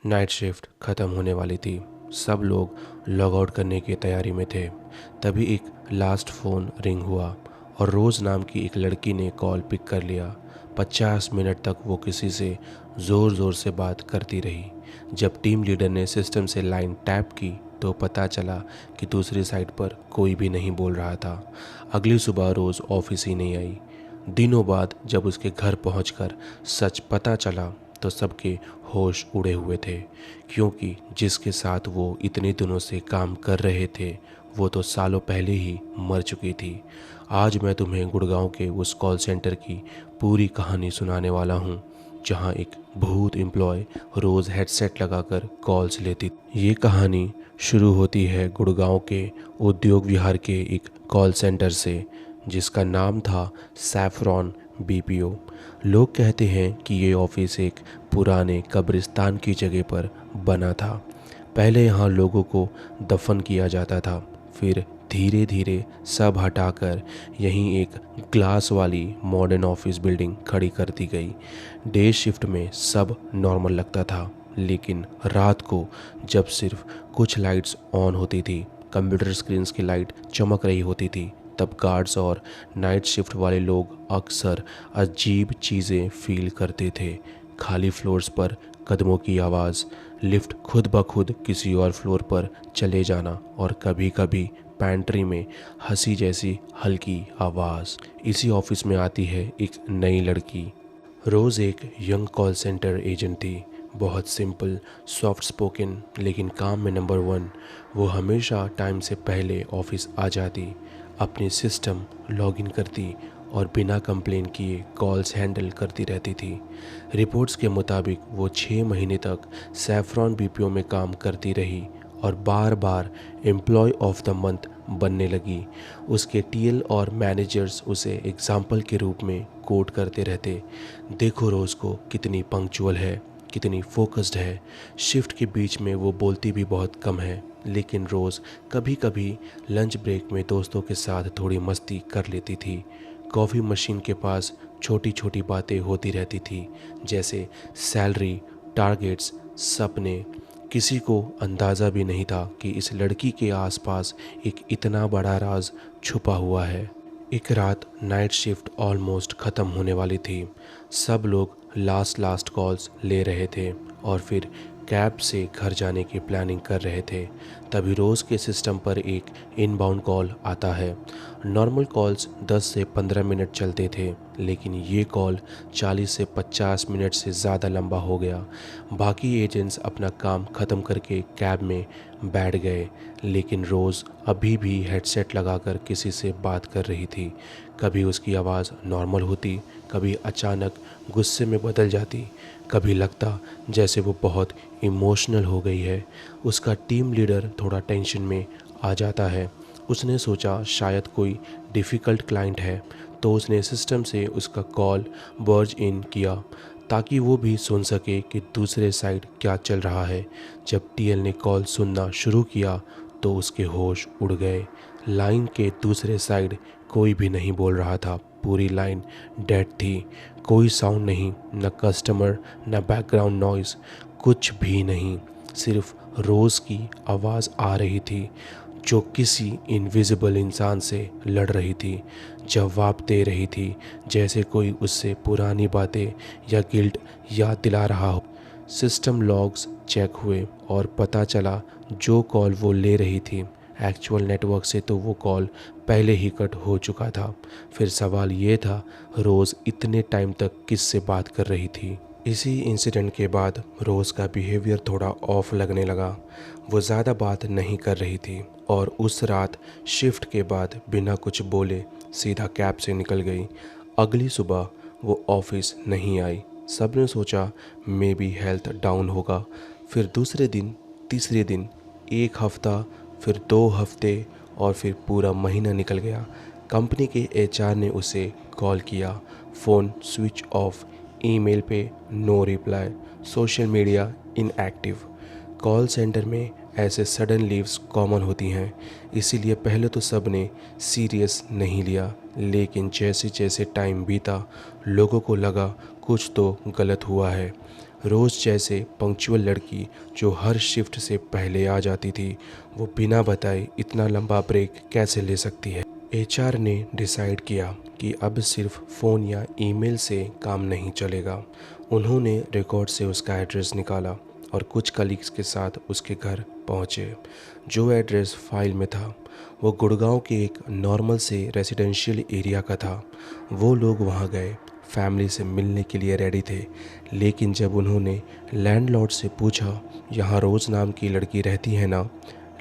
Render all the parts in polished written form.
Night shift ख़त्म होने वाली थी। सब लोग लॉग आउट करने की तैयारी में थे। तभी एक लास्ट फ़ोन रिंग हुआ और रोज़ नाम की एक लड़की ने कॉल पिक कर लिया। 50 मिनट तक वो किसी से ज़ोर ज़ोर से बात करती रही। जब टीम लीडर ने सिस्टम से लाइन टैप की तो पता चला कि दूसरी साइड पर कोई भी नहीं बोल रहा था। अगली सुबह रोज़ ऑफिस ही नहीं आई। दिनों बाद जब उसके घर पहुंचकर सच पता चला तो सबके होश उड़े हुए थे, क्योंकि जिसके साथ वो इतने दिनों से काम कर रहे थे वो तो सालों पहले ही मर चुकी थी। आज मैं तुम्हें गुड़गांव के उस कॉल सेंटर की पूरी कहानी सुनाने वाला हूँ, जहाँ एक भूत एम्प्लॉय रोज़ हेडसेट लगाकर कॉल्स लेती। ये कहानी शुरू होती है गुड़गांव के उद्योग विहार के एक कॉल सेंटर से, जिसका नाम था सैफरॉन बीपीओ। लोग कहते हैं कि ये ऑफिस एक पुराने कब्रिस्तान की जगह पर बना था। पहले यहाँ लोगों को दफन किया जाता था, फिर धीरे धीरे सब हटाकर यहीं एक ग्लास वाली मॉडर्न ऑफिस बिल्डिंग खड़ी कर दी गई। डे शिफ्ट में सब नॉर्मल लगता था, लेकिन रात को जब सिर्फ कुछ लाइट्स ऑन होती थी, कंप्यूटर स्क्रीन्स की लाइट चमक रही होती थी, तब गार्ड्स और नाइट शिफ्ट वाले लोग अक्सर अजीब चीज़ें फील करते थे। खाली फ्लोर्स पर कदमों की आवाज़, लिफ्ट खुद ब खुद किसी और फ्लोर पर चले जाना और कभी कभी पैंट्री में हंसी जैसी हल्की आवाज़। इसी ऑफिस में आती है एक नई लड़की। रोज़ एक यंग कॉल सेंटर एजेंट थी, बहुत सिंपल, सॉफ्ट स्पोकन, लेकिन काम में नंबर 1। वो हमेशा टाइम से पहले ऑफिस आ जाती, अपनी सिस्टम लॉगिन करती और बिना कंप्लेन किए कॉल्स हैंडल करती रहती थी। रिपोर्ट्स के मुताबिक वो 6 महीने तक सैफरॉन बीपीओ में काम करती रही और बार बार एम्प्लॉय ऑफ द मंथ बनने लगी। उसके टीएल और मैनेजर्स उसे एग्जाम्पल के रूप में कोट करते रहते, देखो रोज़ को कितनी पंक्चुअल है, कितनी फोकस्ड है। शिफ्ट के बीच में वो बोलती भी बहुत कम है, लेकिन रोज़ कभी कभी लंच ब्रेक में दोस्तों के साथ थोड़ी मस्ती कर लेती थी। कॉफ़ी मशीन के पास छोटी छोटी बातें होती रहती थी, जैसे सैलरी, टारगेट्स, सपने। किसी को अंदाज़ा भी नहीं था कि इस लड़की के आसपास एक इतना बड़ा राज छुपा हुआ है। एक रात नाइट शिफ्ट ऑलमोस्ट ख़त्म होने वाली थी। सब लोग लास्ट कॉल्स ले रहे थे और फिर कैब से घर जाने की प्लानिंग कर रहे थे। तभी रोज़ के सिस्टम पर एक इनबाउंड कॉल आता है। नॉर्मल कॉल्स 10 से 15 मिनट चलते थे, लेकिन ये कॉल 40 से 50 मिनट से ज़्यादा लंबा हो गया। बाकी एजेंट्स अपना काम ख़त्म करके कैब में बैठ गए, लेकिन रोज़ अभी भी हेडसेट लगाकर किसी से बात कर रही थी। कभी उसकी आवाज़ नॉर्मल होती, कभी अचानक गुस्से में बदल जाती, कभी लगता जैसे वो बहुत इमोशनल हो गई है। उसका टीम लीडर थोड़ा टेंशन में आ जाता है। उसने सोचा शायद कोई डिफ़िकल्ट क्लाइंट है, तो उसने सिस्टम से उसका कॉल बर्ज इन किया ताकि वो भी सुन सके कि दूसरे साइड क्या चल रहा है। जब टीएल ने कॉल सुनना शुरू किया तो उसके होश उड़ गए। लाइन के दूसरे साइड कोई भी नहीं बोल रहा था, पूरी लाइन डेड थी। कोई साउंड नहीं, न कस्टमर, न बैकग्राउंड नॉइज़, कुछ भी नहीं। सिर्फ रोज़ की आवाज़ आ रही थी, जो किसी इनविजिबल इंसान से लड़ रही थी, जवाब दे रही थी, जैसे कोई उससे पुरानी बातें या गिल्ट याद दिला रहा हो। सिस्टम लॉग्स चेक हुए और पता चला जो कॉल वो ले रही थी एक्चुअल नेटवर्क से, तो वो कॉल पहले ही कट हो चुका था। फिर सवाल ये था, रोज़ इतने टाइम तक किससे बात कर रही थी। इसी इंसिडेंट के बाद रोज़ का बिहेवियर थोड़ा ऑफ लगने लगा। वो ज़्यादा बात नहीं कर रही थी और उस रात शिफ्ट के बाद बिना कुछ बोले सीधा कैब से निकल गई। अगली सुबह वो ऑफिस नहीं आई। सब ने सोचा मे बी हेल्थ डाउन होगा। फिर दूसरे दिन, तीसरे दिन, एक हफ्ता, फिर 2 हफ्ते और फिर पूरा महीना निकल गया। कंपनी के एचआर ने उसे कॉल किया, फ़ोन स्विच ऑफ, ईमेल पे no reply, social media inactive. Call centre में ऐसे सडन लीव्स कॉमन होती हैं, इसीलिए पहले तो सब ने सीरियस नहीं लिया, लेकिन जैसे जैसे टाइम बीता लोगों को लगा कुछ तो गलत हुआ है। रोज़ जैसे पंक्चुअल लड़की जो हर शिफ्ट से पहले आ जाती थी, वो बिना बताए इतना लंबा ब्रेक कैसे ले सकती है। एचआर ने डिसाइड किया कि अब सिर्फ फ़ोन या ईमेल से काम नहीं चलेगा। उन्होंने रिकॉर्ड से उसका एड्रेस निकाला और कुछ कलीग्स के साथ उसके घर पहुंचे। जो एड्रेस फाइल में था वो गुड़गांव के एक नॉर्मल से रेजिडेंशियल एरिया का था। वो लोग वहां गए, फैमिली से मिलने के लिए रेडी थे, लेकिन जब उन्होंने लैंडलॉर्ड से पूछा, यहाँ रोज़ नाम की लड़की रहती है ना?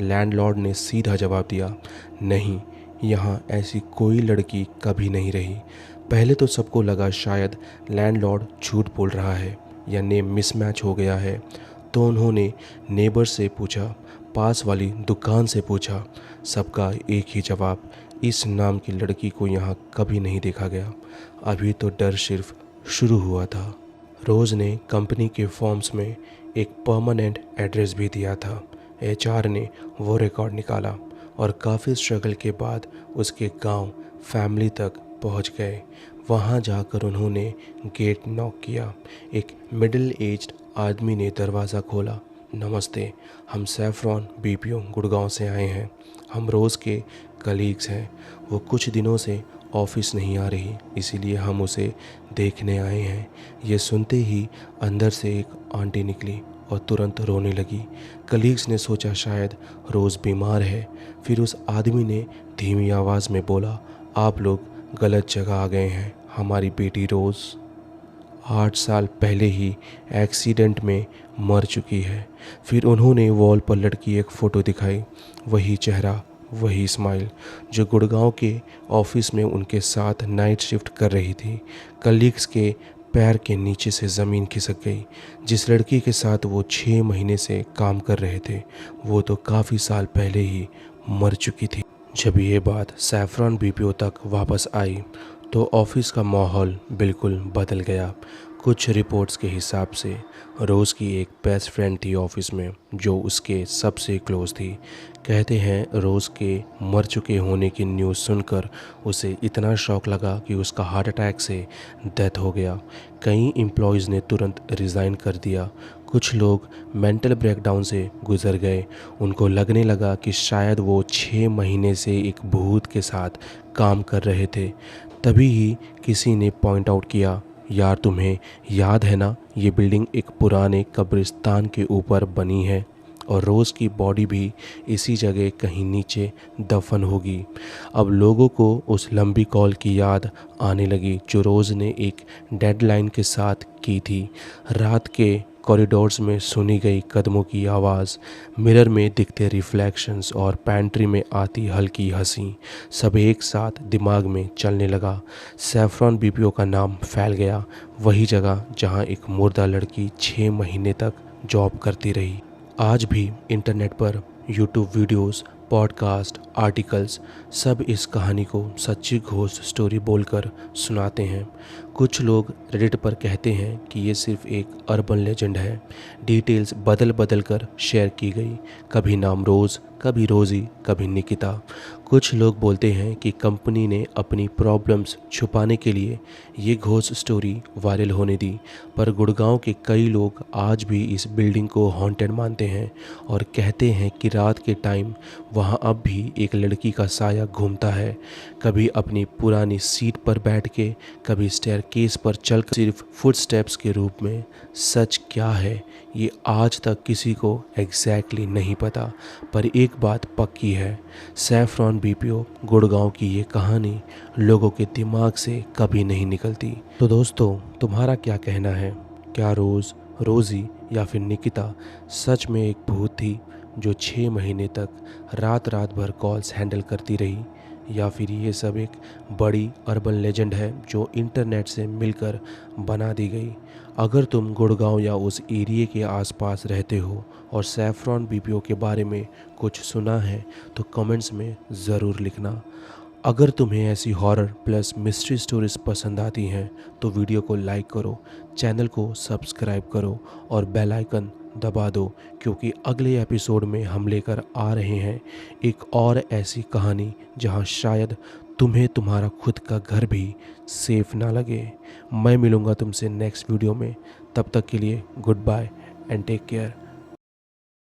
लैंडलॉर्ड ने सीधा जवाब दिया, नहीं, यहाँ ऐसी कोई लड़की कभी नहीं रही। पहले तो सबको लगा शायद लैंडलॉर्ड झूठ बोल रहा है या नेम मिसमैच हो गया है, तो उन्होंने नेबर से पूछा, पास वाली दुकान से पूछा। सबका एक ही जवाब, इस नाम की लड़की को यहाँ कभी नहीं देखा गया। अभी तो डर सिर्फ शुरू हुआ था। रोज़ ने कंपनी के फॉर्म्स में एक परमानेंट एड्रेस भी दिया था। एचआर ने वो रिकॉर्ड निकाला और काफ़ी स्ट्रगल के बाद उसके गांव फैमिली तक पहुंच गए। वहां जाकर उन्होंने गेट नॉक किया। एक मिडिल एज्ड आदमी ने दरवाज़ा खोला। नमस्ते, हम सैफरॉन बीपीओ गुड़गांव से आए हैं। हम रोज़ के कलीग्स हैं। वो कुछ दिनों से ऑफिस नहीं आ रही, इसीलिए हम उसे देखने आए हैं। ये सुनते ही अंदर से एक आंटी निकली और तुरंत रोने लगी। कलीग्स ने सोचा शायद रोज़ बीमार है। फिर उस आदमी ने धीमी आवाज़ में बोला, आप लोग गलत जगह आ गए हैं। हमारी बेटी रोज़ 8 साल पहले ही एक्सीडेंट में मर चुकी है। फिर उन्होंने वॉल पर लटकी एक फ़ोटो दिखाई। वही चेहरा, वही स्माइल जो गुड़गांव के ऑफिस में उनके साथ नाइट शिफ्ट कर रही थी। कलीग्स के पैर के नीचे से ज़मीन खिसक गई। जिस लड़की के साथ वो 6 महीने से काम कर रहे थे, वो तो काफ़ी साल पहले ही मर चुकी थी। जब ये बात सैफरॉन बीपीओ तक वापस आई तो ऑफिस का माहौल बिल्कुल बदल गया। कुछ रिपोर्ट्स के हिसाब से रोज़ की एक बेस्ट फ्रेंड थी ऑफिस में जो उसके सबसे क्लोज थी। कहते हैं रोज़ के मर चुके होने की न्यूज़ सुनकर उसे इतना शॉक लगा कि उसका हार्ट अटैक से डेथ हो गया। कई एम्प्लॉयज़ ने तुरंत रिज़ाइन कर दिया। कुछ लोग मेंटल ब्रेकडाउन से गुजर गए। उनको लगने लगा कि शायद वो 6 महीने से एक भूत के साथ काम कर रहे थे। तभी ही किसी ने पॉइंट आउट किया, यार तुम्हें याद है ना, ये बिल्डिंग एक पुराने कब्रिस्तान के ऊपर बनी है और रोज़ की बॉडी भी इसी जगह कहीं नीचे दफन होगी। अब लोगों को उस लंबी कॉल की याद आने लगी जो रोज़ ने एक डेडलाइन के साथ की थी। रात के कॉरिडोर्स में सुनी गई कदमों की आवाज़, मिरर में दिखते रिफ्लेक्शंस और पैंट्री में आती हल्की हंसी, सब एक साथ दिमाग में चलने लगा। सैफरॉन बीपीओ का नाम फैल गया, वही जगह जहां एक मुर्दा लड़की 6 महीने तक जॉब करती रही। आज भी इंटरनेट पर यूट्यूब वीडियोस, पॉडकास्ट, आर्टिकल्स सब इस कहानी को सच्ची घोस्ट स्टोरी बोलकर सुनाते हैं। कुछ लोग रेडिट पर कहते हैं कि ये सिर्फ एक अर्बन लेजेंड है। डिटेल्स बदल बदल कर शेयर की गई, कभी नाम रोज़, कभी रोज़ी, कभी निकिता। कुछ लोग बोलते हैं कि कंपनी ने अपनी प्रॉब्लम्स छुपाने के लिए ये घोस्ट स्टोरी वायरल होने दी, पर गुड़गांव के कई लोग आज भी इस बिल्डिंग को हॉन्टेड मानते हैं और कहते हैं कि रात के टाइम वहाँ अब भी एक लड़की का साया घूमता है, कभी अपनी पुरानी सीट पर बैठ के, कभी स्टेयरकेस पर चलकर सिर्फ फुटस्टेप्स के रूप में। सच क्या है ये आज तक किसी को एग्जैक्टली नहीं पता, पर एक बात पक्की है, सैफरॉन बीपीओ गुड़गांव की ये कहानी लोगों के दिमाग से कभी नहीं निकलती। तो दोस्तों, तुम्हारा क्या कहना है? क्या रोज़, रोज़ी या फिर निकिता सच में एक भूत थी जो 6 महीने तक रात रात भर कॉल्स हैंडल करती रही, या फिर ये सब एक बड़ी अर्बन लेजेंड है जो इंटरनेट से मिलकर बना दी गई? अगर तुम गुड़गांव या उस एरिया के आसपास रहते हो और सैफरॉन बीपीओ के बारे में कुछ सुना है तो कमेंट्स में ज़रूर लिखना। अगर तुम्हें ऐसी हॉरर प्लस मिस्ट्री स्टोरीज पसंद आती हैं तो वीडियो को लाइक करो, चैनल को सब्सक्राइब करो और बेल आइकन दबा दो, क्योंकि अगले एपिसोड में हम लेकर आ रहे हैं एक और ऐसी कहानी जहां शायद तुम्हें तुम्हारा खुद का घर भी सेफ ना लगे। मैं मिलूँगा तुमसे नेक्स्ट वीडियो में। तब तक के लिए goodbye and take care.